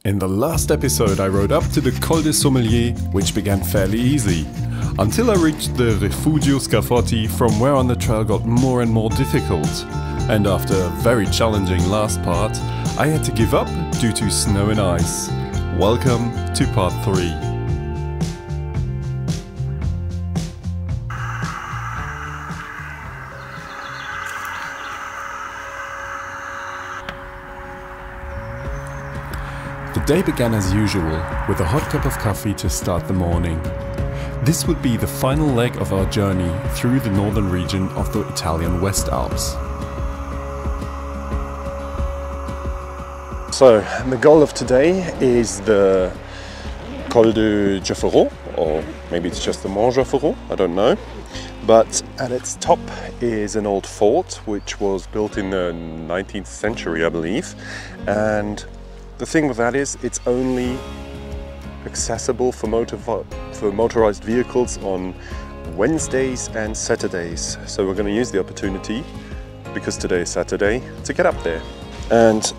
In the last episode I rode up to the Col des Sommeliers, which began fairly easy, until I reached the Rifugio Scafotti, from where on the trail got more and more difficult. And after a very challenging last part, I had to give up due to snow and ice. Welcome to part 3. The day began as usual, with a hot cup of coffee to start the morning. This would be the final leg of our journey through the northern region of the Italian West Alps. So, the goal of today is the Col de Jafferau, or maybe it's just the Mont Jafferau, I don't know. But at its top is an old fort, which was built in the 19th century, I believe. And the thing with that is, it's only accessible for motorized vehicles on Wednesdays and Saturdays. So we're going to use the opportunity, because today is Saturday, to get up there. And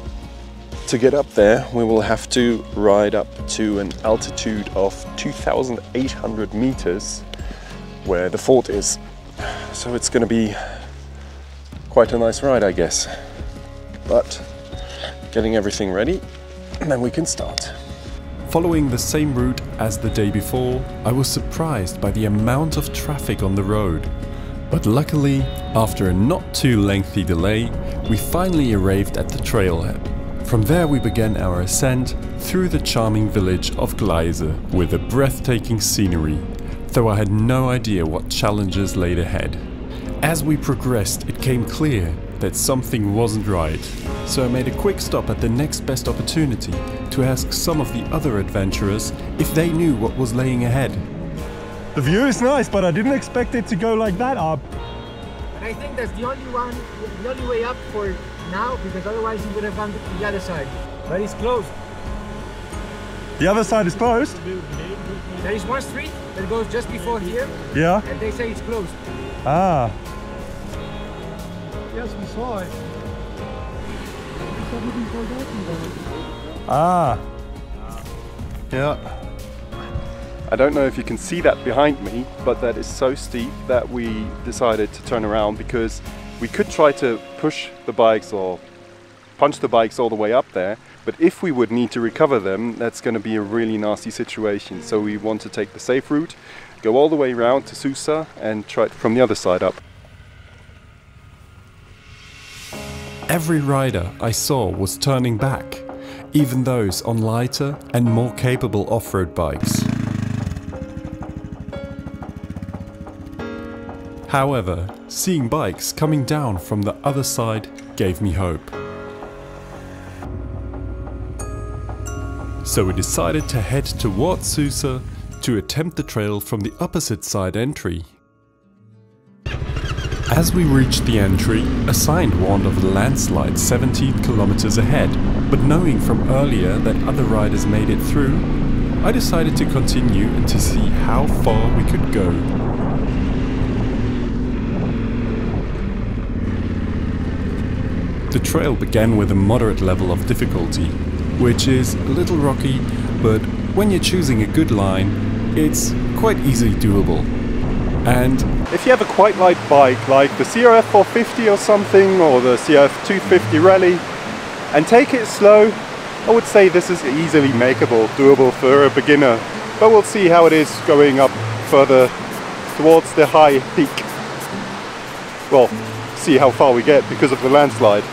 to get up there, we will have to ride up to an altitude of 2,800 meters, where the fort is. So it's going to be quite a nice ride, I guess. But getting everything ready, and then we can start. Following the same route as the day before, I was surprised by the amount of traffic on the road. But luckily, after a not too lengthy delay, we finally arrived at the trailhead. From there we began our ascent through the charming village of Gleise, with a breathtaking scenery, though I had no idea what challenges laid ahead. As we progressed, it came clear that something wasn't right, so I made a quick stop at the next best opportunity to ask some of the other adventurers if they knew what was laying ahead. The view is nice, but I didn't expect it to go like that up. And I think that's the only way up for now, because otherwise you would have gone to the other side. But it's closed. The other side is closed? There is one street that goes just before here. Yeah. And they say it's closed. Ah. Yes, we saw it. Ah. Yeah. I don't know if you can see that behind me, but that is so steep that we decided to turn around, because we could try to push the bikes or punch the bikes all the way up there, but if we would need to recover them, that's going to be a really nasty situation. So we want to take the safe route, go all the way around to Susa and try it from the other side up. Every rider I saw was turning back, even those on lighter and more capable off-road bikes. However, seeing bikes coming down from the other side gave me hope. So we decided to head towards Susa to attempt the trail from the opposite side entry. As we reached the entry, a sign warned of a landslide 17 kilometers ahead, but knowing from earlier that other riders made it through, I decided to continue and to see how far we could go. The trail began with a moderate level of difficulty, which is a little rocky, but when you're choosing a good line, it's quite easily doable. And if you have a quite light bike like the CRF 450 or something, or the CRF 250 Rally, and take it slow, I would say this is easily makeable, doable for a beginner. But we'll see how it is going up further towards the high peak. Well, see how far we get because of the landslide.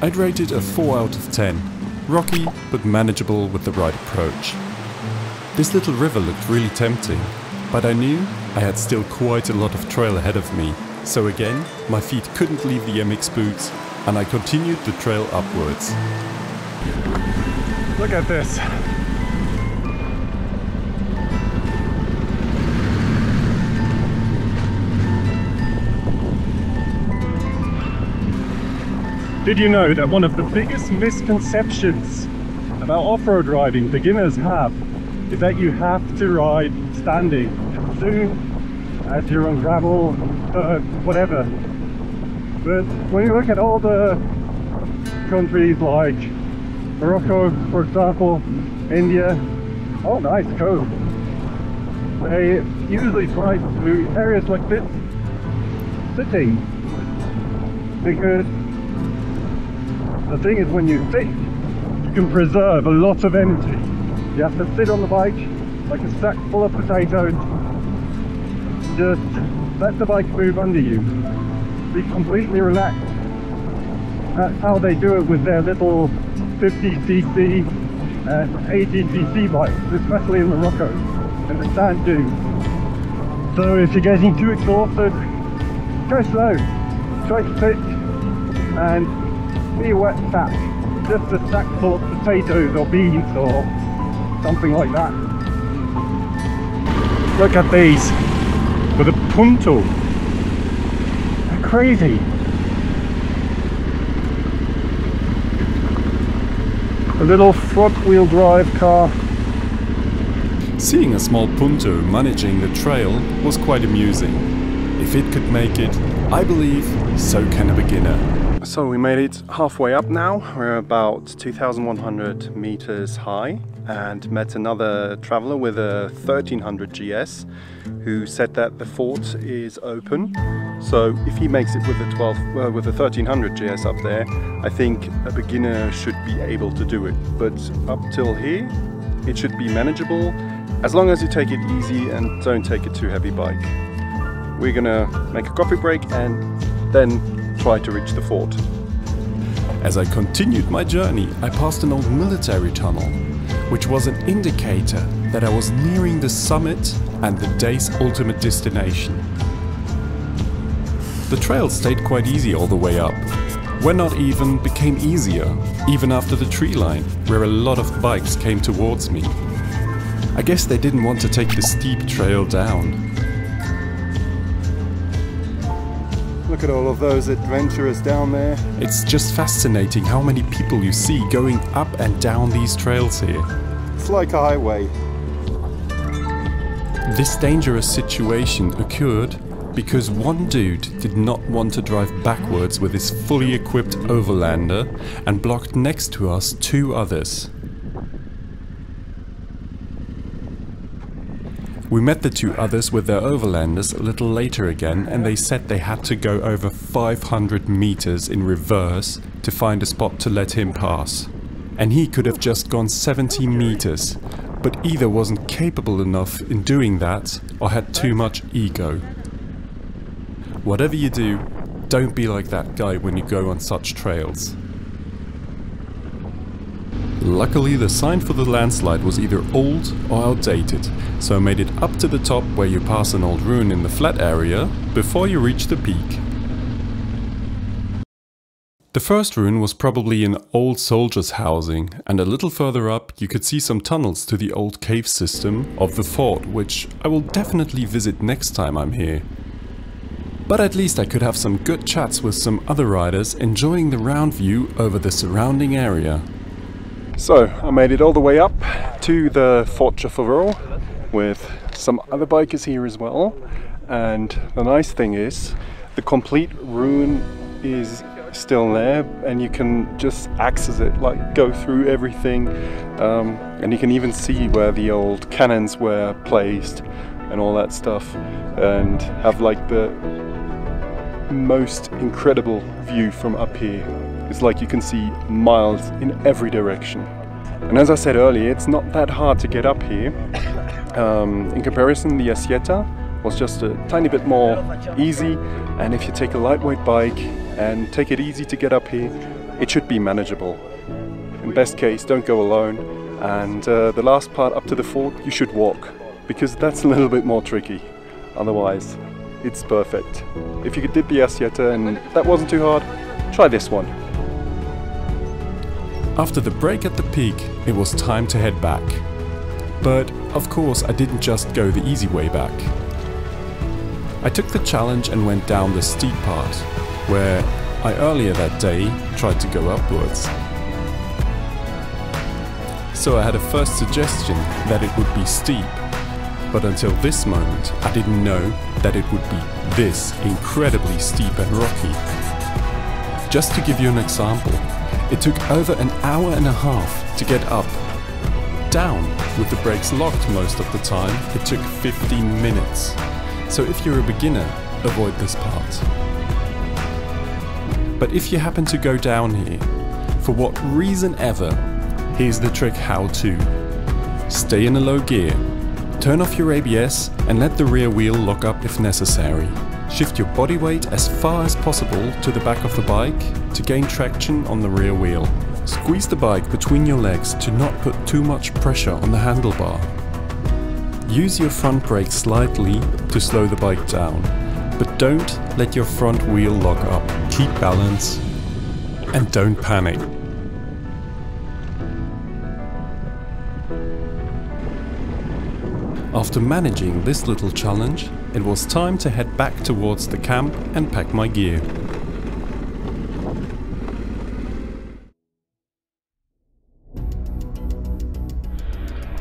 I'd rate it a 4 out of 10. Rocky, but manageable with the right approach. This little river looked really tempting, but I knew I had still quite a lot of trail ahead of me. So again, my feet couldn't leave the MX boots, and I continued the trail upwards. Look at this. Did you know that one of the biggest misconceptions about off-road riding beginners have is that you have to ride standing? As soon as you're on gravel, whatever. But when you look at all the countries like Morocco, for example, India. Oh, nice cove. They usually fly to areas like this sitting, because the thing is, when you sit, you can preserve a lot of energy. You have to sit on the bike like a sack full of potatoes. Just let the bike move under you. Be completely relaxed. That's how they do it with their little 50cc and 80cc bikes, especially in Morocco, in the sand dunes. So if you're getting too exhausted, go slow. Try to sit and be a wet sack. Just a sack full of potatoes or beans or something like that. Look at these with a punto. They're crazy. A little front-wheel drive car. Seeing a small punto managing the trail was quite amusing. If it could make it, I believe so can a beginner. So we made it halfway up now. We're about 2,100 meters high and met another traveler with a 1300 GS who said that the fort is open. So if he makes it with the 1300 GS up there, I think a beginner should be able to do it. But up till here, it should be manageable as long as you take it easy and don't take a too heavy bike. We're gonna make a coffee break and then try to reach the fort. As I continued my journey, I passed an old military tunnel, which was an indicator that I was nearing the summit and the day's ultimate destination. The trail stayed quite easy all the way up. When not even became easier, even after the tree line, where a lot of bikes came towards me. I guess they didn't want to take the steep trail down. Look at all of those adventurers down there. It's just fascinating how many people you see going up and down these trails here. It's like a highway. This dangerous situation occurred because one dude did not want to drive backwards with his fully equipped overlander and blocked next to us two others. We met the two others with their overlanders a little later again, and they said they had to go over 500 meters in reverse to find a spot to let him pass. And he could have just gone 70 meters, but either wasn't capable enough in doing that or had too much ego. Whatever you do, don't be like that guy when you go on such trails. Luckily, the sign for the landslide was either old or outdated, so I made it up to the top where you pass an old ruin in the flat area before you reach the peak. The first ruin was probably an old soldier's housing, and a little further up you could see some tunnels to the old cave system of the fort, which I will definitely visit next time I'm here. But at least I could have some good chats with some other riders enjoying the round view over the surrounding area. So I made it all the way up to the Fort Jafferau with some other bikers here as well, and the nice thing is the complete ruin is still there and you can just access it, like go through everything, and you can even see where the old cannons were placed and all that stuff, and have like the most incredible view from up here. It's like you can see miles in every direction. And as I said earlier, it's not that hard to get up here. In comparison, the Asieta was just a tiny bit more easy, and if you take a lightweight bike and take it easy to get up here, it should be manageable. In best case, don't go alone, and the last part up to the fort you should walk, because that's a little bit more tricky. Otherwise, it's perfect. If you did the Asieta and that wasn't too hard, try this one. After the break at the peak, it was time to head back. But of course I didn't just go the easy way back. I took the challenge and went down the steep part, where I earlier that day tried to go upwards. So I had a first suggestion that it would be steep, but until this moment I didn't know that it would be this incredibly steep and rocky. Just to give you an example, It took over an hour and a half to get up. Down, with the brakes locked most of the time, it took 15 minutes. So if you're a beginner, avoid this part. But if you happen to go down here, for what reason ever, here's the trick how to. Stay in a low gear, turn off your ABS and let the rear wheel lock up if necessary. Shift your body weight as far as possible to the back of the bike to gain traction on the rear wheel. Squeeze the bike between your legs to not put too much pressure on the handlebar. Use your front brake slightly to slow the bike down, but don't let your front wheel lock up. Keep balance and don't panic. After managing this little challenge, it was time to head back towards the camp and pack my gear.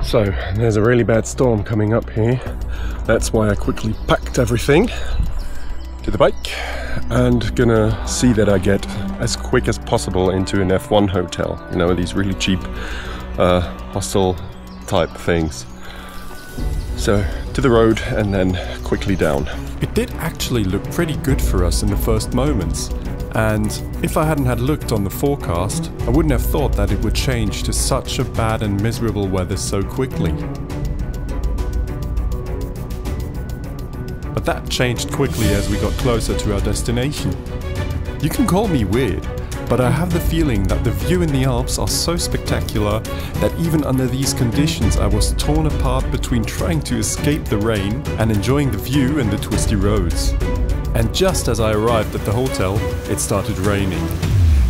So, there's a really bad storm coming up here. That's why I quickly packed everything to the bike and gonna see that I get as quick as possible into an F1 hotel. You know, these really cheap hostel type things. So, to the road and then quickly down. It did actually look pretty good for us in the first moments. And if I hadn't had looked on the forecast, I wouldn't have thought that it would change to such a bad and miserable weather so quickly. But that changed quickly as we got closer to our destination. You can call me weird, but I have the feeling that the view in the Alps are so spectacular that even under these conditions I was torn apart between trying to escape the rain and enjoying the view and the twisty roads. And just as I arrived at the hotel, it started raining.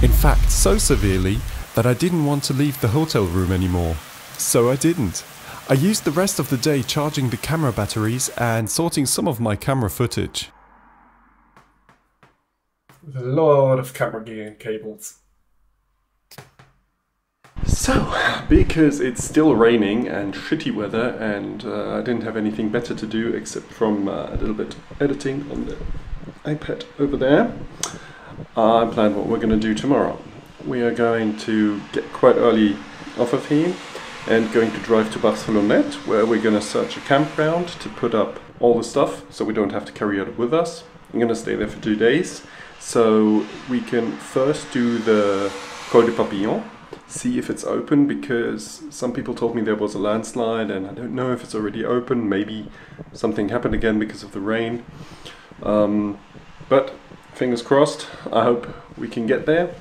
In fact, so severely that I didn't want to leave the hotel room anymore. So I didn't. I used the rest of the day charging the camera batteries and sorting some of my camera footage. With a lot of camera gear and cables. So, because it's still raining and shitty weather and I didn't have anything better to do except from a little bit editing on the iPad over there, I planned what we're going to do tomorrow. We are going to get quite early off of here and going to drive to Barcelonnette, where we're going to search a campground to put up all the stuff so we don't have to carry it with us. I'm going to stay there for 2 days, so we can first do the Col de Papillon, see if it's open, because some people told me there was a landslide and I don't know if it's already open. Maybe something happened again because of the rain. But fingers crossed, I hope we can get there.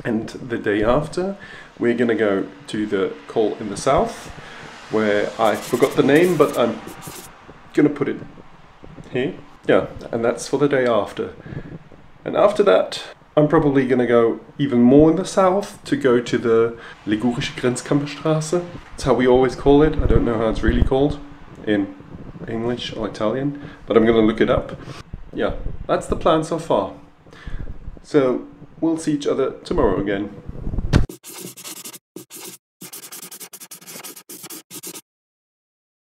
And the day after, we're gonna go to the col in the south, where I forgot the name, but I'm gonna put it here. Yeah, and that's for the day after. And after that, I'm probably gonna go even more in the south to go to the Ligurische Grenzkammerstraße. That's how we always call it. I don't know how it's really called in English or Italian, but I'm gonna look it up. Yeah, that's the plan so far. So we'll see each other tomorrow again.